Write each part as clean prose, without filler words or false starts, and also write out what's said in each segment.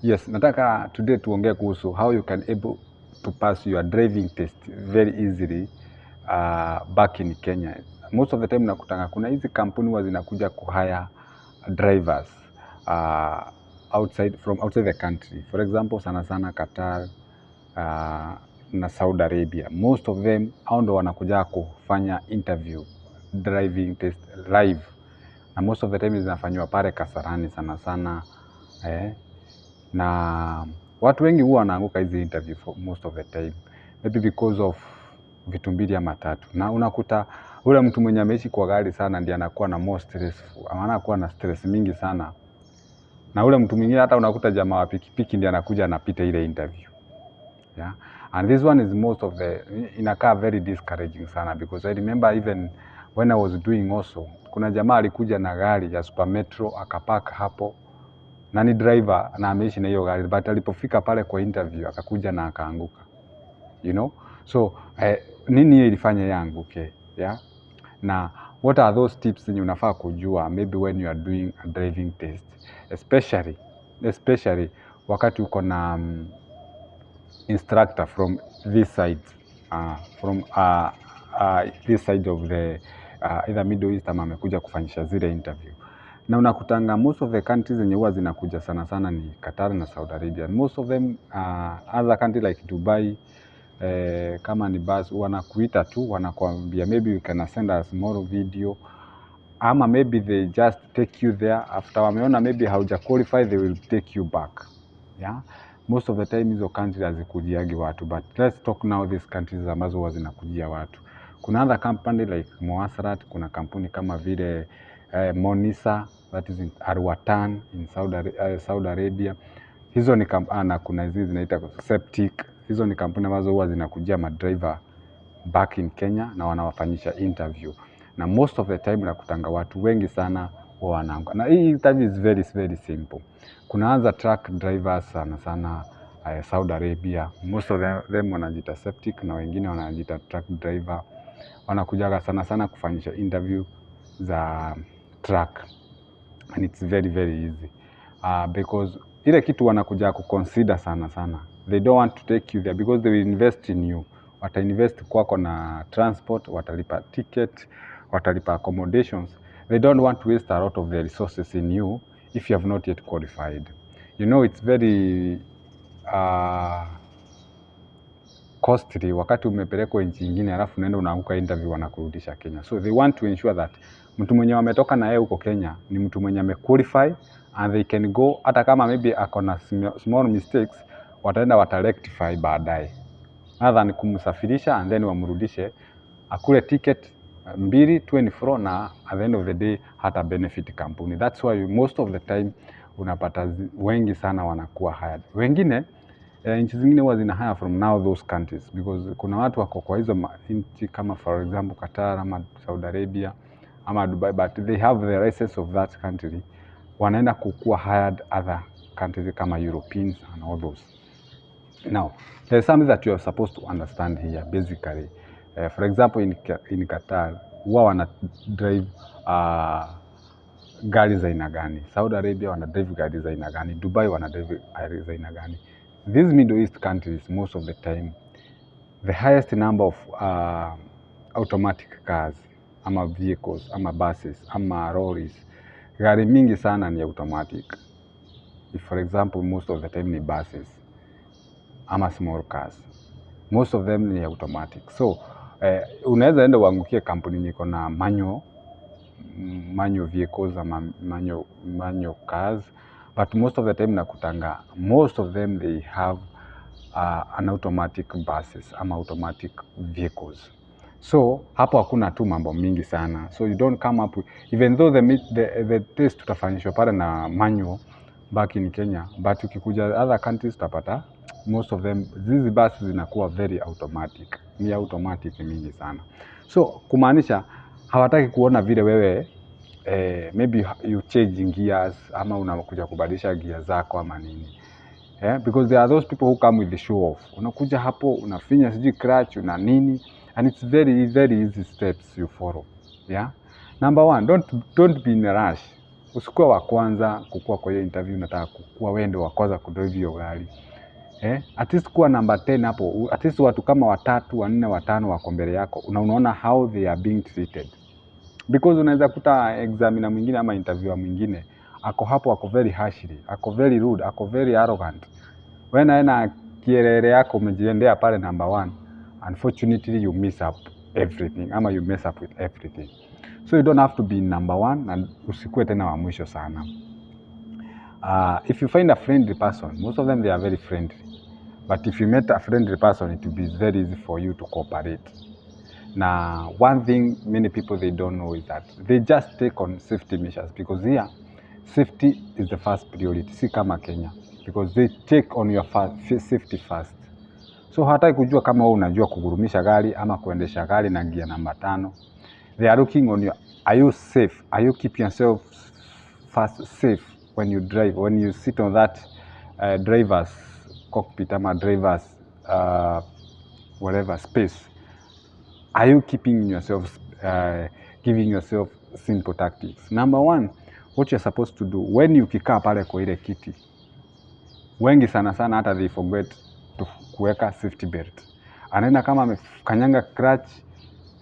Yes, nataka today tuongee kuhusu how you can able to pass your driving test very easily back in Kenya. Most of the time nakutanga kuna hizi kampuni huwa zinakuja kuhire drivers from outside the country. For example, sana sana Qatar na Saudi Arabia. Most of them hao ndo wanakuja kufanya interview driving test live. Na most of the time zinafanywa pale Kasarani sana sana na watu wengi huwa wanaanguka hizi interview for most of the time, maybe because of vitu mbili ama tatu, na unakuta ule mtu mwenye ameishi kwa gari sana ndiye anakuwa na more stressful, anakuwa na stress mingi sana, na ule mtu mwingine hata unakuta jamaa wa pikipiki ndiye anakuja anapita ile interview. Yeah, and this one is most of the inakaa very discouraging sana, because I remember even when I was doing also, kuna jamaa alikuja na gari ya Super Metro akapark hapo na ni driver na ameishi na hiyo gari, but alipofika pale kwa interview akakuja na akaanguka, you know. So nini hiyo ilifanya yaanguke? Yeah, na what are those tips zenye unafaa kujua maybe when you are doing a driving test, especially wakati uko na instructor from this side this side of the either Middle East ama amekuja kufanyisha zile interview. Na unakutanga most of the countries zenye huwa zinakuja sana sana ni Qatar na Saudi Arabia. Most of them other countries like Dubai, kama ni bus wanakuita tu, wanakuambia maybe you can send a small video, ama maybe they just take you there after wameona maybe hauja qualify, they will take you back. Yeah, most of the time hizo countries hazikujiagi watu, but let's talk now these countries ambazo huwa zinakujia watu. Kuna other company like Moasrat, kuna kampuni kama vile Monisa, that is in Arwatan in Saudi Arabia. Hizo ni na kuna hizi zinaita Septic. Hizo ni kampuni ambazo huwa zinakujia madriver back in Kenya na wanawafanyisha interview. Na most of the time nakutanga watu wengi sana huwa wanaanguka. Na hii interview is very very simple. Kuna other truck drivers sana sana Saudi Arabia. Most of them wanajiita Septic na wengine wanajiita truck driver. Wanakujaga sana sana kufanyisha interview za truck, and it's very very easy because ile kitu wanakuja kuconsider sana sana, they don't want to take you there because they will invest in you. Wata invest kwako na transport, watalipa ticket, watalipa accommodations. They don't want to waste a lot of their resources in you if you have not yet qualified. You know, it's very costly wakati umepelekwa nchi nyingine alafu unaenda unaanguka interview wanakurudisha Kenya. So they want to ensure that mtu mwenye wametoka na yeye huko Kenya ni mtu mwenye amequalify, and they can go hata kama maybe akona small mistakes, wataenda watarectify baadaye, rather than kumsafirisha and then wamrudishe akule ticket mbili 24 na at the end of the day hata benefit kampuni. That's why most of the time unapata wengi sana wanakuwa hired. Wengine nchi zingine huwa zina hire from now those countries, because kuna watu wako kwa hizo nchi kama for example Qatar ama Saudi Arabia ama Dubai, but they have the license of that country, wanaenda kukuwa hired other countries kama Europeans and all those. Now there's something that you are supposed to understand here basically. For example in Qatar huwa wana drive gari za aina gani, Saudi Arabia wana drive gari za aina gani, Dubai wana drive gari za aina gani. These Middle East countries, most of the time, the highest number of automatic cars, ama vehicles, ama buses, ama lorries, gari mingi sana ni automatic. If for example, most of the time ni buses, ama small cars, most of them ni automatic. So, unaweza enda uangukie kampuni niko na manual vehicles, ama manual cars, but most of the time nakutanga, most of them they have an automatic buses ama automatic vehicles. So hapo hakuna tu mambo mingi sana, so you don't come up with, even though the test tutafanyishwa pale na manual back in Kenya, but ukikuja other countries utapata most of them these buses zinakuwa very automatic, ni automatic mingi sana. So kumaanisha hawataki kuona vile wewe maybe you change gears ama unakuja kubadilisha gear zako ama nini. Yeah, because there are those people who come with the show off. Unakuja hapo unafinya sijui clutch una nini, and it's very very easy steps you follow. Yeah, number one, don't be in a rush. Usikuwe wa kwanza kukua kwa hiyo interview, unataka kukua wewe ndio wa kwanza kudrive hiyo gari. At least kuwa number 10 hapo, at least watu kama 3, 4, 5 wako mbele yako, unaona how they are being treated. Because unaweza kuta examiner mwingine ama interviewer mwingine ako hapo, ako very harshly, ako very rude, ako very arrogant. Wewe na kielele yako umejiendea pale number 1, unfortunately you miss up everything, ama you mess up with everything. So you don't have to be number 1 na usikue tena wa mwisho sana. If you find a friendly person, most of them they are very friendly. But if you met a friendly person, it will be very easy for you to cooperate. Now, one thing many people they don't know is that they just take on safety measures, because here safety is the first priority, si kama Kenya, because they take on your safety first. So hataki kujua kama wewe unajua kugurumisha gari ama kuendesha gari na gear namba 5. They are looking on you. Are you safe? Are you keep yourself first safe when you drive, when you sit on that driver's cockpit ama driver's whatever space? Are you keeping yourself, giving yourself simple tactics? Number 1, what you're supposed to do when you kikaa pale kwa ile kiti, wengi sana hata they forget to kuweka safety belt. Anaenda kama amekanyanga clutch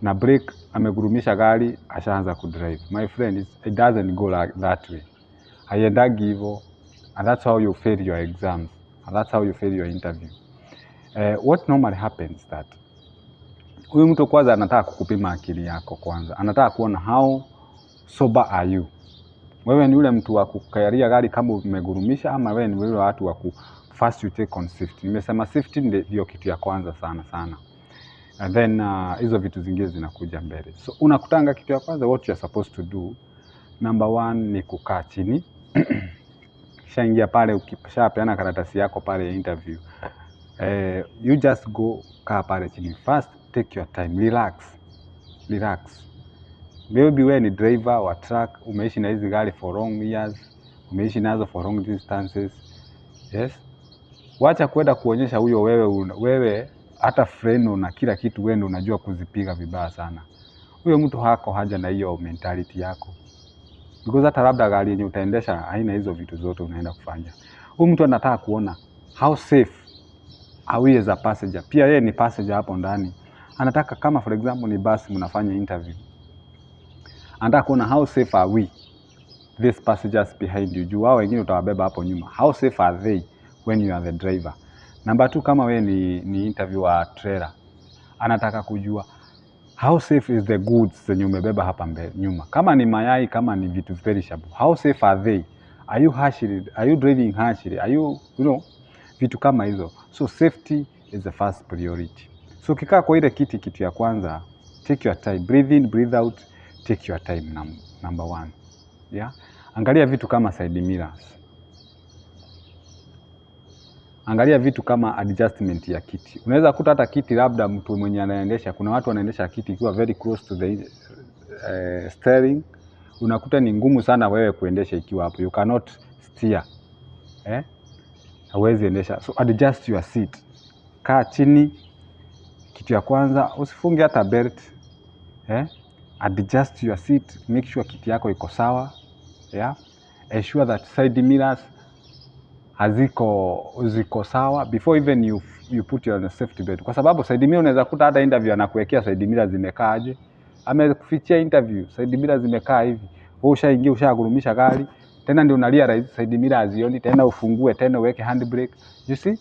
na brake, amegurumisha gari, ashaanza kudrive. My friend, it doesn't go like that way. Haiendagi hivyo, and that's how you fail your exams, and that's how you fail your interview. What normally happens that huyu mtu kwanza anataka kukupima akili yako kwanza. Anataka kuona how sober are you. Wewe ni yule mtu wa kukaria gari kama umegurumisha, ama wewe ni yule watu wa first you take on safety. Nimesema safety ndio kitu ya kwanza sana. And then hizo vitu zingine zinakuja mbele. So unakutanga kitu ya kwanza, what you are supposed to do, number 1 ni kukaa chini. Shaingia pale, ukishapeana karatasi yako pale interview, you just go kaa pale chini. First take your time, relax. Maybe wewe ni driver wa truck, umeishi na hizi gari for long years, umeishi nazo for long distances. Yes, wacha kwenda kuonyesha huyo wewe hata freno na kila kitu wewe ndio unajua kuzipiga vibaya sana. Huyo mtu hako haja na hiyo mentality yako, because hata labda gari yenye utaendesha haina hizo vitu zote unaenda kufanya. Huyo mtu anataka kuona how safe are we as a passenger. Pia yeye ni passenger hapo ndani. Anataka kama for example ni bus mnafanya interview, anataka kuona how safe are we, these passengers behind you. Juu wao wengine utawabeba hapo nyuma. How safe are they when you are the driver? Number 2, kama wewe ni interview wa trailer, anataka kujua how safe is the goods zenye umebeba hapa mbele nyuma. Kama ni mayai, kama ni vitu perishable, how safe are they? Are you driving harshly? Are you vitu kama hizo. So safety is the first priority. So ukikaa kwa ile kitu ya kwanza, take your time, breathe in, breathe out, take your time. Number 1, yeah. Angalia vitu kama side mirrors. Angalia vitu kama adjustment ya kiti. Unaweza kuta hata kiti labda mtu mwenye anaendesha, kuna watu wanaendesha kiti ikiwa very close to the steering. Unakuta ni ngumu sana wewe kuendesha ikiwa hapo. You cannot steer. Hauwezi endesha. So adjust your seat. Kaa chini. Kitu ya kwanza, usifunge hata belt. Adjust your seat. Make sure kiti yako iko sawa. Yeah. Ensure that side mirrors ziko sawa before even you put your safety belt. Kwa sababu side mirror unaweza kuta hata interview anakuwekea side mirror zimekaa aje. Amekufichia interview side mirror zimekaa hivi. Wewe ushaingia ushagurumisha gari, tena ndio unarealize side mirror hazioni, tena ufungue tena uweke handbrake. You see?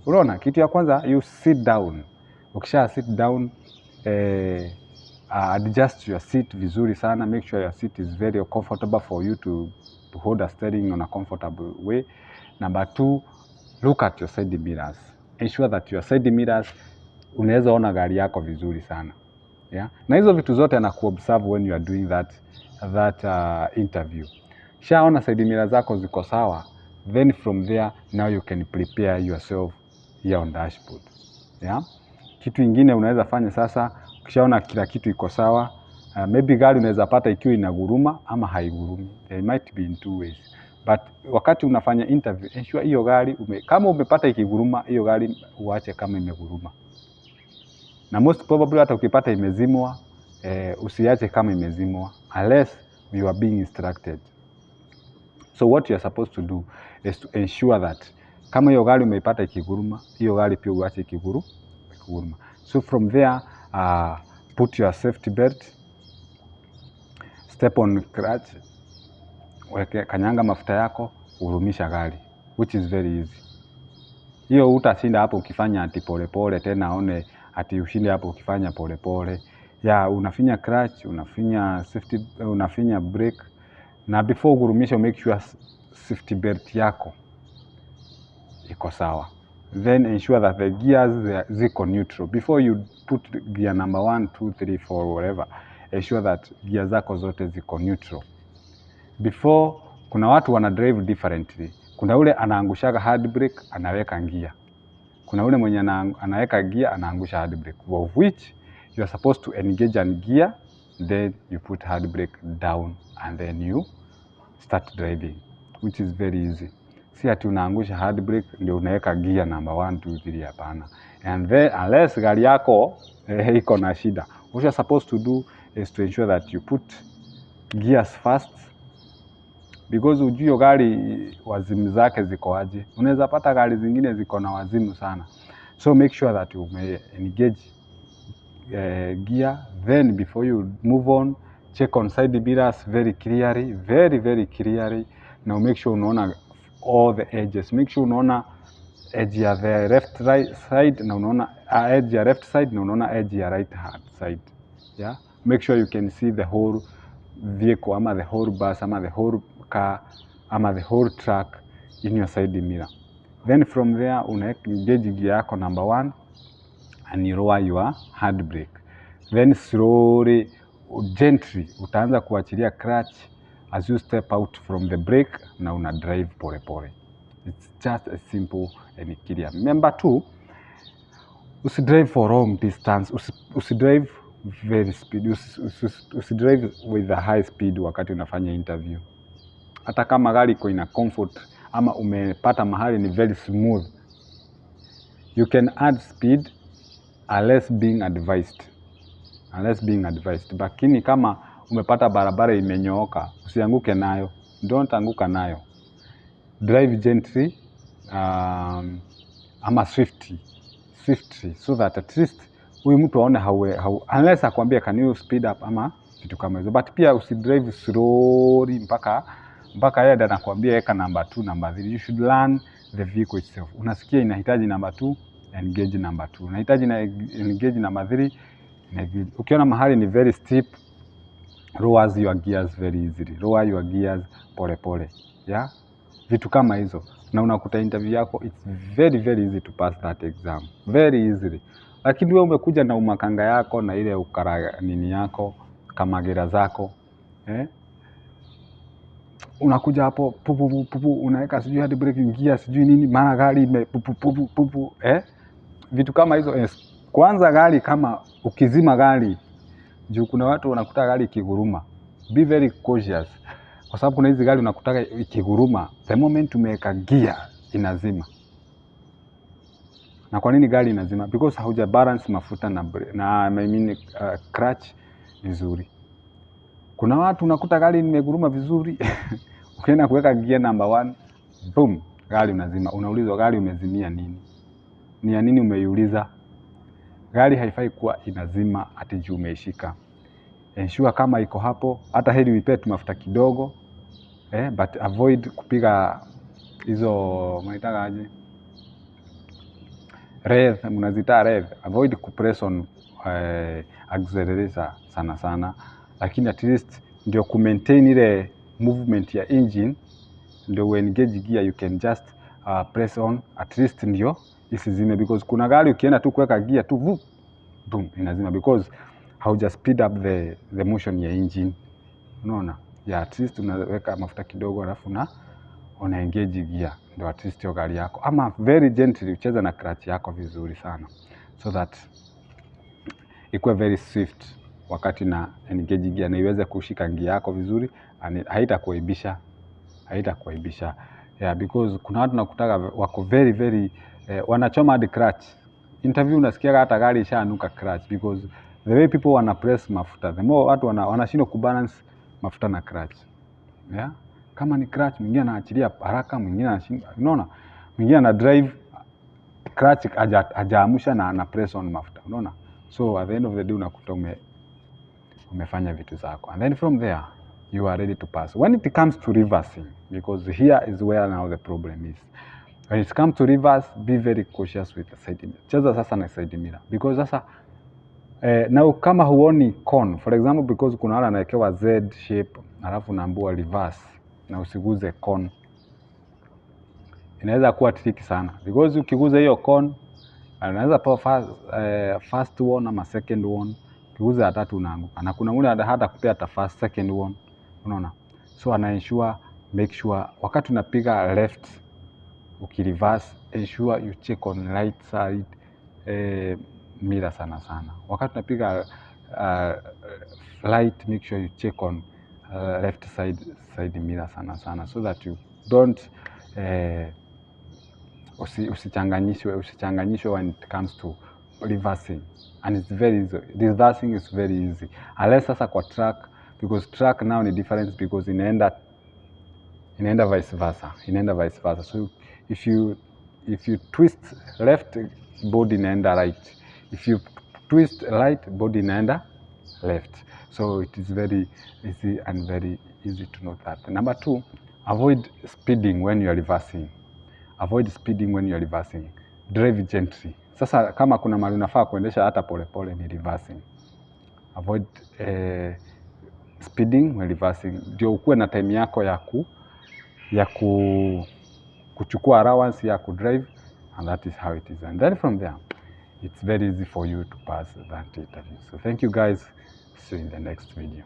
Unaona, kitu ya kwanza you sit down. Ukisha sit down, adjust your seat vizuri sana. Make sure your seat is very comfortable for you to hold a steering on a comfortable way. Number 2, look at your side mirrors. Ensure that your side mirrors unaweza ona gari yako vizuri sana. Yeah? Na hizo vitu zote na kuobserve when you are doing that interview. Shaona side mirrors zako ziko sawa, then from there now you can prepare yourself here on dashboard. Yeah? Kitu ingine unaweza fanya sasa, ukishaona kila kitu iko sawa, maybe gari unaweza pata ikiwa inaguruma ama haigurumi. They might be in 2 ways. But wakati unafanya interview, ensure hiyo gari kama umepata ikiguruma, hiyo gari uache kama imeguruma. Na most probably hata ukipata imezimwa, usiache kama imezimwa. Unless you are being instructed. So what you are supposed to do is to ensure that kama hiyo gari umeipata ikiguruma, hiyo gari pia uache ikiguruma. So from there, put your safety belt, step on clutch, weke kanyanga mafuta yako, urumisha gari, which is very easy. Hiyo utashinda hapo ukifanya ati polepole tena aone ati ushinde hapo ukifanya polepole. Ya unafinya clutch, unafinya safety, unafinya brake, na before ugurumisha make sure safety belt yako iko sawa. Then ensure that the gears ziko neutral. Before you put gear number 1, 2, 3, 4, whatever, ensure that gear zako zote ziko neutral. Before, kuna watu wana drive differently. Kuna ule anaangushaga handbrake, anaweka gear. Kuna ule mwenye anaweka gear, anaangusha handbrake. Of which you are supposed to engage an gear, then you put handbrake down and then you start driving, which is very easy. Si ati unaangusha handbrake ndio unaweka gear number 1, 2, 3, hapana. And then unless gari yako iko na shida, what you are supposed to do is to ensure that you put gears first, because ujue gari wazimu zake ziko aje. Unaweza pata gari zingine ziko na wazimu sana. So make sure that you may engage gear, then before you move on, check on side mirrors very clearly, very clearly. Now make sure unaona all the edges. Make sure unaona edge ya the right side na unaona edge ya left side na unaona edge ya right hand side. Yeah, make sure you can see the whole vehicle ama the whole bus ama the whole car ama the whole truck in your side mirror. Then from there una engage gear yako number 1 and you lower your handbrake. Then slowly, gently utaanza kuachilia clutch as you step out from the brake na una drive pole pole. It's just as simple and clear. Remember too, usidrive for long distance, usidrive very speed, usidrive with a high speed wakati unafanya interview. Hata kama gari iko ina comfort ama umepata mahali ni very smooth, you can add speed unless being advised. Lakini kama umepata barabara imenyooka, usianguke nayo, don't anguka nayo. Drive gently ama swiftly so that at least huyu mtu aone unless akwambia can you speed up ama kitu kama hizo. But pia usidrive slowly mpaka yeye ndo anakuambia eka number 2, number 3. You should learn the vehicle itself. Unasikia inahitaji number 2, engage number 2. Unahitaji na engage number 3. Ukiona mahali ni very steep, lower your gears very easily. Lower your gears pole pole. Yeah? Vitu kama hizo. Na unakuta interview yako, it's very easy to pass that exam. Very easily. Lakini wewe umekuja na umakanga yako na ile ukara nini yako, kamagera zako. Unakuja hapo pupu unaweka sijui hadi braking gear sijui nini, maana gari ime pupu. Vitu kama hizo. Kwanza gari kama ukizima gari, juu kuna watu wanakuta gari ikiguruma, be very cautious, kwa sababu kuna hizi gari unakutaka ikiguruma, the moment umeweka gear inazima. Na kwa nini gari inazima? Because hauja balance mafuta na clutch vizuri. Kuna watu unakuta gari imeguruma vizuri ukienda kuweka gear number 1, boom, gari unazima. Unaulizwa gari umezimia nini? Ni ya nini umeiuliza? Gari haifai kuwa inazima ati juu umeishika. Ensure kama iko hapo, hata heri uipe tu mafuta kidogo, but avoid kupiga hizo mnaitaka aje, rev, mnazita rev. Avoid kupress on accelerator sana, lakini at least ndio ku maintain ile movement ya engine, ndio when engage gear you can just press on at least ndio isizime, because kuna gari ukienda tu kuweka gear tu boom inazima, because hauja speed up the motion ya engine. Unaona? Yeah, at least unaweka mafuta kidogo alafu una engage gear ndio at least hiyo gari yako, ama very gently ucheza na clutch yako vizuri sana, so that ikuwe very swift wakati na engage gear na iweze kushika gear yako vizuri, haitakuaibisha. Yeah, because kuna watu nakutaka wako very wanachoma hadi clutch. Interview unasikia hata gari ishaanuka clutch, because the way people wana press mafuta, the more watu wanashindwa kubalance mafuta na clutch. Yeah? Kama ni clutch, mwingine anaachilia haraka, mwingine anashinda, unaona? Mwingine ana drive clutch hajaamusha na ana press on mafuta, unaona? So at the end of the day unakuta umefanya vitu zako, and then from there you are ready to pass. When it comes to reversing, because here is where now the problem is. When it comes to reverse, be very cautious with the side mirror. Cheza sasa na side mirror, because sasa na kama huoni cone, for example, because kuna wale anawekewa Z shape alafu naambiwa reverse na usiguze cone, inaweza kuwa tricky sana, because ukiguza hiyo cone anaweza pewa first one ama second one, ukiguza ya tatu unaanguka, na kuna mmoja hata kupea hata first second one, unaona? So ana ensure, make sure wakati unapiga left ukireverse, ensure you check on right side mirror sana sana. Wakati unapiga right, make sure you check on left side mirror sana sana, so that you don't usichanganyishwe when it comes to reversing. And it's very easy. Reversing is very easy, unless sasa kwa track, because track now ni different, because inaenda vice versa. So if you twist left, body inaenda right. If you twist right, body inaenda left. So it is very easy and very easy to note that. Number 2, avoid speeding when you are reversing. Drive gently. Sasa kama kuna mahali unafaa kuendesha hata polepole ni reversing. Avoid speeding when reversing. Ndio ukuwe na time yako ya kuchukua allowance ya kudrive, and that is how it is. And then from there, it's very easy for you to pass that interview. So thank you guys. See you in the next video.